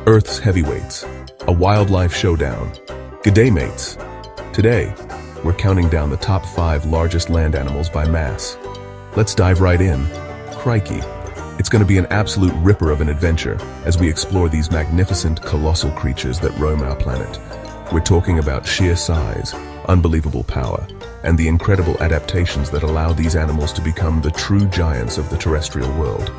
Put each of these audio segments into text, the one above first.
Earth's heavyweights, a wildlife showdown. G'day mates! Today, we're counting down the top 5 largest land animals by mass. Let's dive right in. Crikey! It's going to be an absolute ripper of an adventure as we explore these magnificent, colossal creatures that roam our planet. We're talking about sheer size, unbelievable power, and the incredible adaptations that allow these animals to become the true giants of the terrestrial world.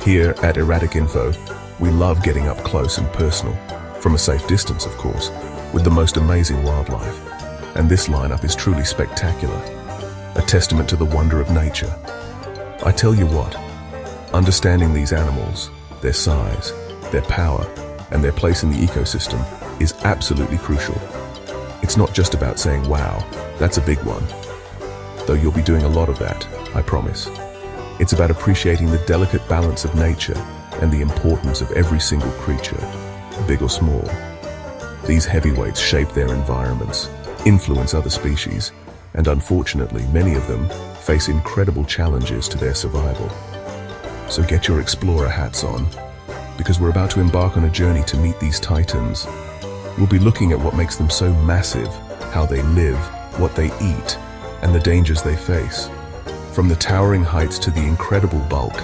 Here at Erratic Info, we love getting up close and personal, from a safe distance of course, with the most amazing wildlife. And this lineup is truly spectacular, a testament to the wonder of nature. I tell you what, understanding these animals, their size, their power, and their place in the ecosystem is absolutely crucial. It's not just about saying, wow, that's a big one. Though you'll be doing a lot of that, I promise. It's about appreciating the delicate balance of nature and the importance of every single creature, big or small. These heavyweights shape their environments, influence other species, and unfortunately, many of them face incredible challenges to their survival. So get your explorer hats on, because we're about to embark on a journey to meet these titans. We'll be looking at what makes them so massive, how they live, what they eat, and the dangers they face. From the towering heights to the incredible bulk,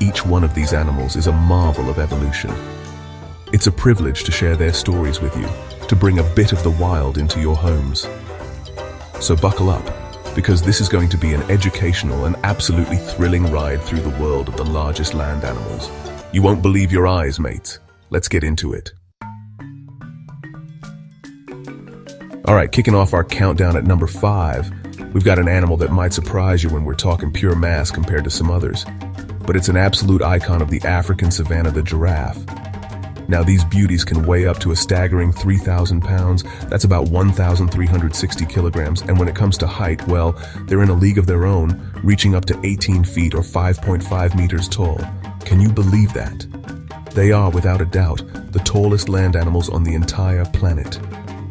each one of these animals is a marvel of evolution. It's a privilege to share their stories with you, to bring a bit of the wild into your homes. So buckle up, because this is going to be an educational and absolutely thrilling ride through the world of the largest land animals. You won't believe your eyes, mates. Let's get into it. All right, kicking off our countdown at number 5, we've got an animal that might surprise you when we're talking pure mass compared to some others. But it's an absolute icon of the African savanna, the giraffe. Now, these beauties can weigh up to a staggering 3,000 pounds. That's about 1,360 kilograms. And when it comes to height, well, they're in a league of their own, reaching up to 18 feet or 5.5 meters tall. Can you believe that? They are, without a doubt, the tallest land animals on the entire planet.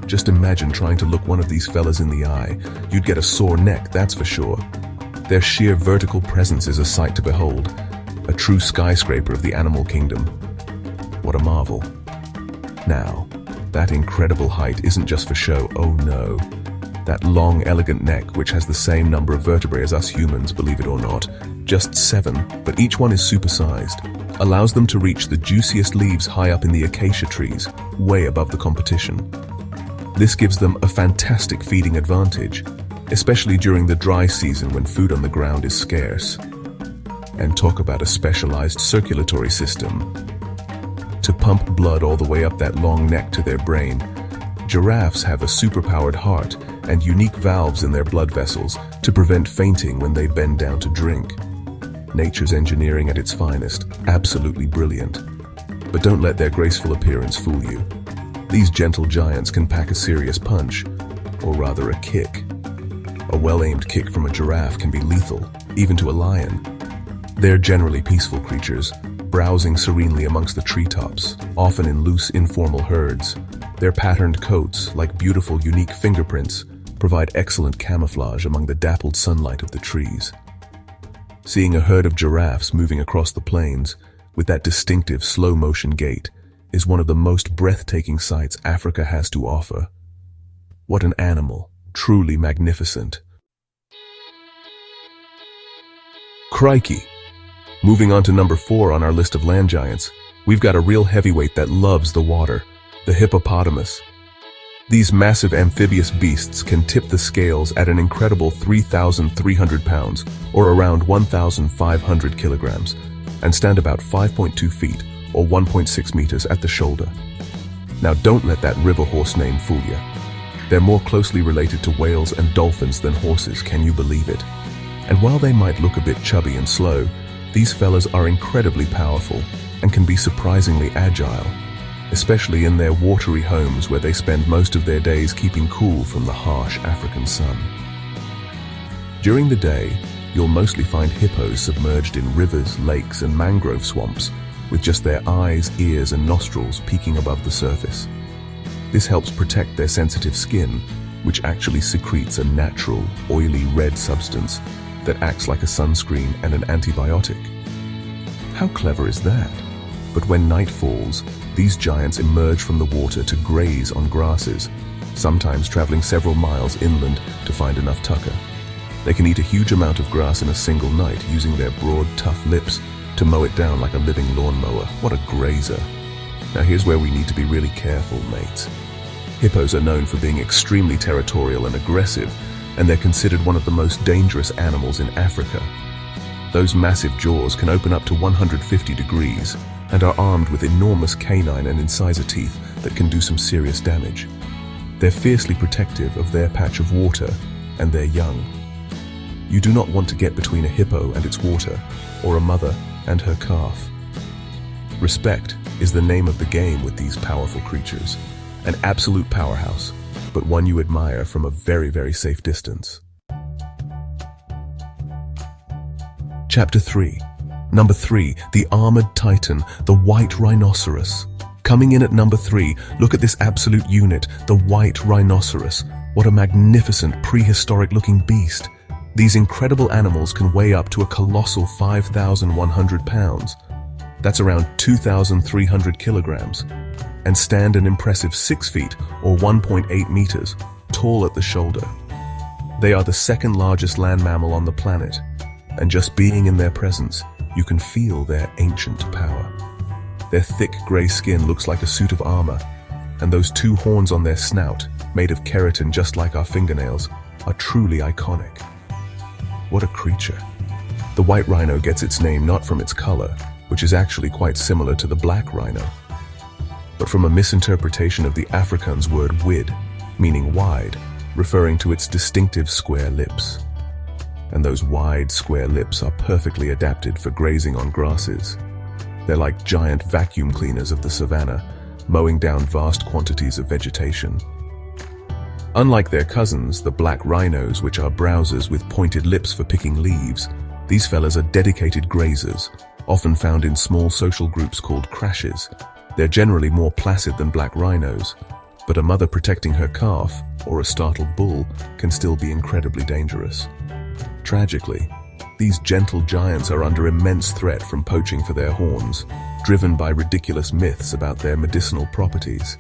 Just imagine trying to look one of these fellas in the eye. You'd get a sore neck, that's for sure. Their sheer vertical presence is a sight to behold, a true skyscraper of the animal kingdom. What a marvel. Now, that incredible height isn't just for show, oh no. That long, elegant neck, which has the same number of vertebrae as us humans, believe it or not, just 7, but each one is supersized, allows them to reach the juiciest leaves high up in the acacia trees, way above the competition. This gives them a fantastic feeding advantage, especially during the dry season when food on the ground is scarce. And talk about a specialized circulatory system. To pump blood all the way up that long neck to their brain, giraffes have a superpowered heart and unique valves in their blood vessels to prevent fainting when they bend down to drink. Nature's engineering at its finest, absolutely brilliant. But don't let their graceful appearance fool you. These gentle giants can pack a serious punch, or rather a kick. A well-aimed kick from a giraffe can be lethal, even to a lion. They're generally peaceful creatures, browsing serenely amongst the treetops, often in loose, informal herds. Their patterned coats, like beautiful, unique fingerprints, provide excellent camouflage among the dappled sunlight of the trees. Seeing a herd of giraffes moving across the plains with that distinctive slow-motion gait is one of the most breathtaking sights Africa has to offer. What an animal, truly magnificent. Crikey! Moving on to number 4 on our list of land giants, we've got a real heavyweight that loves the water, the hippopotamus. These massive amphibious beasts can tip the scales at an incredible 3,300 pounds, or around 1,500 kilograms, and stand about 5.2 feet, or 1.6 meters at the shoulder. Now don't let that river horse name fool you. They're more closely related to whales and dolphins than horses, can you believe it? And while they might look a bit chubby and slow, these fellas are incredibly powerful and can be surprisingly agile, especially in their watery homes where they spend most of their days keeping cool from the harsh African sun. During the day, you'll mostly find hippos submerged in rivers, lakes, and mangrove swamps, with just their eyes, ears, and nostrils peeking above the surface. This helps protect their sensitive skin, which actually secretes a natural, oily red substance that acts like a sunscreen and an antibiotic. How clever is that? But when night falls, these giants emerge from the water to graze on grasses, sometimes traveling several miles inland to find enough tucker. They can eat a huge amount of grass in a single night, using their broad, tough lips to mow it down like a living lawnmower. What a grazer. Now here's where we need to be really careful, mates. Hippos are known for being extremely territorial and aggressive, and they're considered one of the most dangerous animals in Africa. Those massive jaws can open up to 150 degrees and are armed with enormous canine and incisor teeth that can do some serious damage. They're fiercely protective of their patch of water and their young. You do not want to get between a hippo and its water, or a mother and her calf. Respect is the name of the game with these powerful creatures. An absolute powerhouse, but one you admire from a very, very safe distance. Chapter 3. Number 3, the armored titan, the white rhinoceros. Coming in at number 3, look at this absolute unit, the white rhinoceros. What a magnificent prehistoric-looking beast. These incredible animals can weigh up to a colossal 5,100 pounds. That's around 2,300 kilograms. And stand an impressive 6 feet or 1.8 meters tall at the shoulder. They are the second largest land mammal on the planet, and just being in their presence, you can feel their ancient power. Their thick gray skin looks like a suit of armor, and those 2 horns on their snout, made of keratin just like our fingernails, are truly iconic. What a creature. The white rhino gets its name not from its color, which is actually quite similar to the black rhino, but from a misinterpretation of the Afrikaans word wid, meaning wide, referring to its distinctive square lips. And those wide, square lips are perfectly adapted for grazing on grasses. They're like giant vacuum cleaners of the savanna, mowing down vast quantities of vegetation. Unlike their cousins, the black rhinos, which are browsers with pointed lips for picking leaves, these fellas are dedicated grazers, often found in small social groups called crashes. They're generally more placid than black rhinos, but a mother protecting her calf, or a startled bull, can still be incredibly dangerous. Tragically, these gentle giants are under immense threat from poaching for their horns, driven by ridiculous myths about their medicinal properties.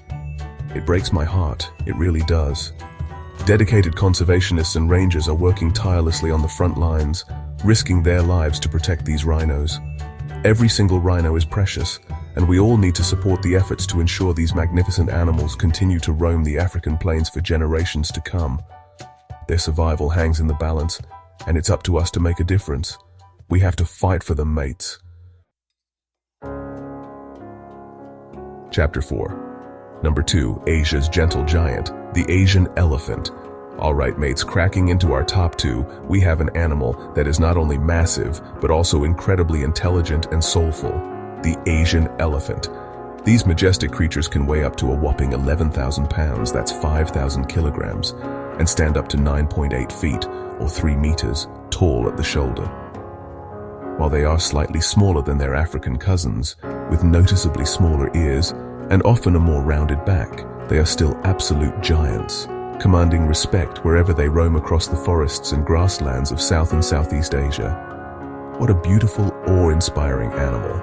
It breaks my heart, it really does. Dedicated conservationists and rangers are working tirelessly on the front lines, risking their lives to protect these rhinos. Every single rhino is precious, and we all need to support the efforts to ensure these magnificent animals continue to roam the African plains for generations to come. Their survival hangs in the balance, and it's up to us to make a difference. We have to fight for them, mates. Chapter 4. Number 2, Asia's gentle giant, the Asian elephant. Alright mates, cracking into our top 2, we have an animal that is not only massive, but also incredibly intelligent and soulful, the Asian elephant. These majestic creatures can weigh up to a whopping 11,000 pounds, that's 5,000 kilograms, and stand up to 9.8 feet, or 3 meters, tall at the shoulder. While they are slightly smaller than their African cousins, with noticeably smaller ears, and often a more rounded back, they are still absolute giants, commanding respect wherever they roam across the forests and grasslands of South and Southeast Asia. What a beautiful, awe-inspiring animal.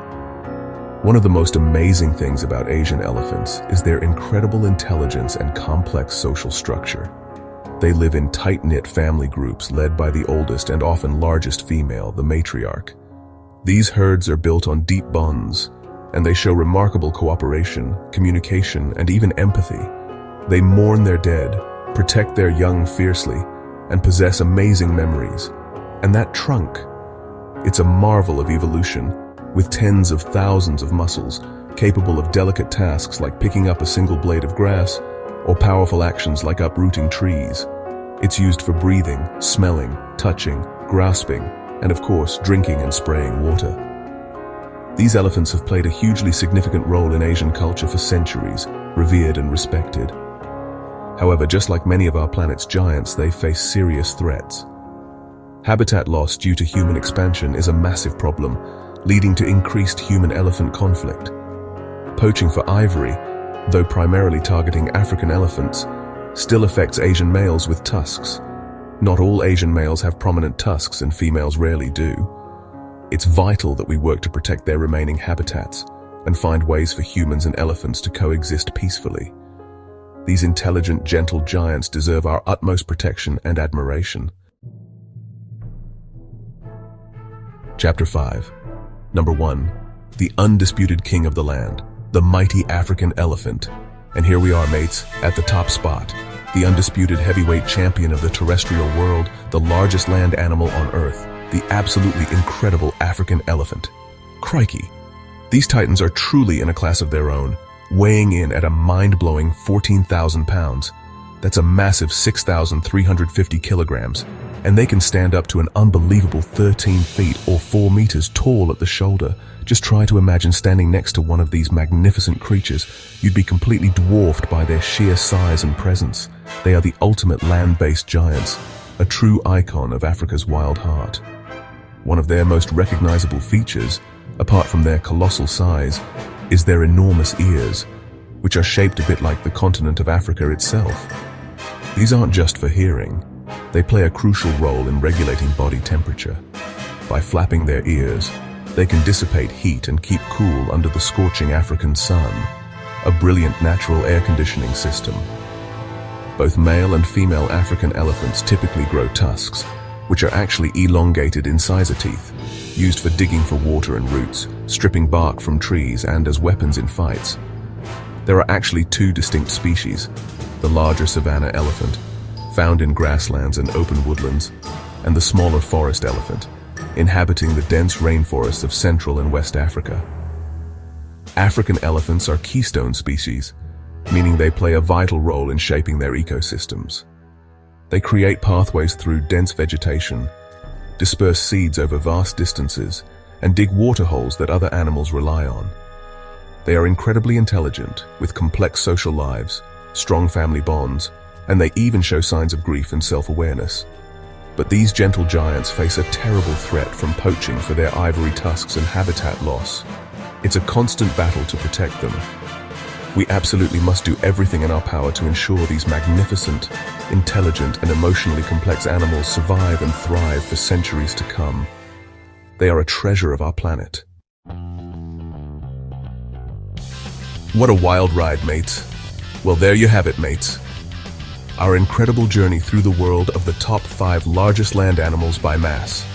One of the most amazing things about Asian elephants is their incredible intelligence and complex social structure. They live in tight-knit family groups led by the oldest and often largest female, the matriarch. These herds are built on deep bonds, and they show remarkable cooperation, communication, and even empathy. They mourn their dead, protect their young fiercely, and possess amazing memories. And that trunk, it's a marvel of evolution, with tens of thousands of muscles, capable of delicate tasks like picking up a single blade of grass, or powerful actions like uprooting trees. It's used for breathing, smelling, touching, grasping, and of course, drinking and spraying water. These elephants have played a hugely significant role in Asian culture for centuries, revered and respected. However, just like many of our planet's giants, they face serious threats. Habitat loss due to human expansion is a massive problem, leading to increased human-elephant conflict. Poaching for ivory, though primarily targeting African elephants, still affects Asian males with tusks. Not all Asian males have prominent tusks, and females rarely do. It's vital that we work to protect their remaining habitats, and find ways for humans and elephants to coexist peacefully. These intelligent, gentle giants deserve our utmost protection and admiration. Chapter 5. Number 1. The undisputed king of the land, the mighty African elephant. And here we are, mates, at the top spot. The undisputed heavyweight champion of the terrestrial world, the largest land animal on Earth, the absolutely incredible African elephant. Crikey! These titans are truly in a class of their own, weighing in at a mind-blowing 14,000 pounds. That's a massive 6,350 kilograms, and they can stand up to an unbelievable 13 feet or 4 meters tall at the shoulder. Just try to imagine standing next to one of these magnificent creatures. You'd be completely dwarfed by their sheer size and presence. They are the ultimate land-based giants, a true icon of Africa's wild heart. One of their most recognizable features, apart from their colossal size, is their enormous ears, which are shaped a bit like the continent of Africa itself. These aren't just for hearing. They play a crucial role in regulating body temperature. By flapping their ears, they can dissipate heat and keep cool under the scorching African sun, a brilliant natural air conditioning system. Both male and female African elephants typically grow tusks, which are actually elongated incisor teeth, used for digging for water and roots, stripping bark from trees, and as weapons in fights. There are actually two distinct species: the larger savanna elephant, found in grasslands and open woodlands, and the smaller forest elephant, inhabiting the dense rainforests of Central and West Africa. African elephants are keystone species, meaning they play a vital role in shaping their ecosystems. They create pathways through dense vegetation, disperse seeds over vast distances, and dig water holes that other animals rely on. They are incredibly intelligent, with complex social lives, strong family bonds, and they even show signs of grief and self-awareness. But these gentle giants face a terrible threat from poaching for their ivory tusks and habitat loss. It's a constant battle to protect them. We absolutely must do everything in our power to ensure these magnificent, intelligent, and emotionally complex animals survive and thrive for centuries to come. They are a treasure of our planet. What a wild ride, mates. Well, there you have it, mates. Our incredible journey through the world of the top 5 largest land animals by mass.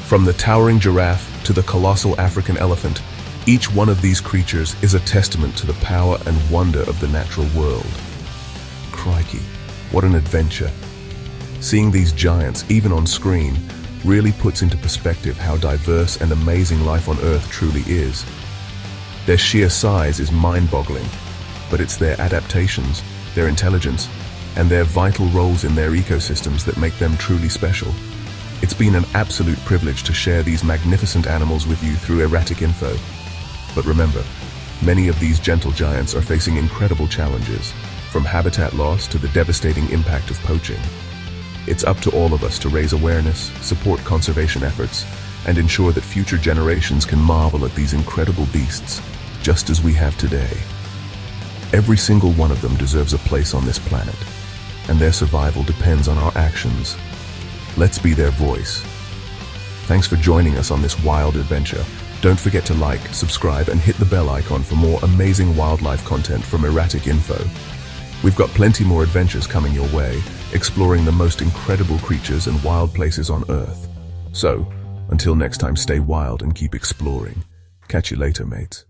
From the towering giraffe to the colossal African elephant, each one of these creatures is a testament to the power and wonder of the natural world. Crikey, what an adventure. Seeing these giants, even on screen, really puts into perspective how diverse and amazing life on Earth truly is. Their sheer size is mind-boggling, but it's their adaptations, their intelligence, and their vital roles in their ecosystems that make them truly special. It's been an absolute privilege to share these magnificent animals with you through Erratic Info. But remember, many of these gentle giants are facing incredible challenges, from habitat loss to the devastating impact of poaching. It's up to all of us to raise awareness, support conservation efforts, and ensure that future generations can marvel at these incredible beasts, just as we have today. Every single one of them deserves a place on this planet, and their survival depends on our actions. Let's be their voice. Thanks for joining us on this wild adventure. Don't forget to like, subscribe, and hit the bell icon for more amazing wildlife content from Erratic Info. We've got plenty more adventures coming your way, exploring the most incredible creatures and wild places on Earth. So, until next time, stay wild and keep exploring. Catch you later, mates.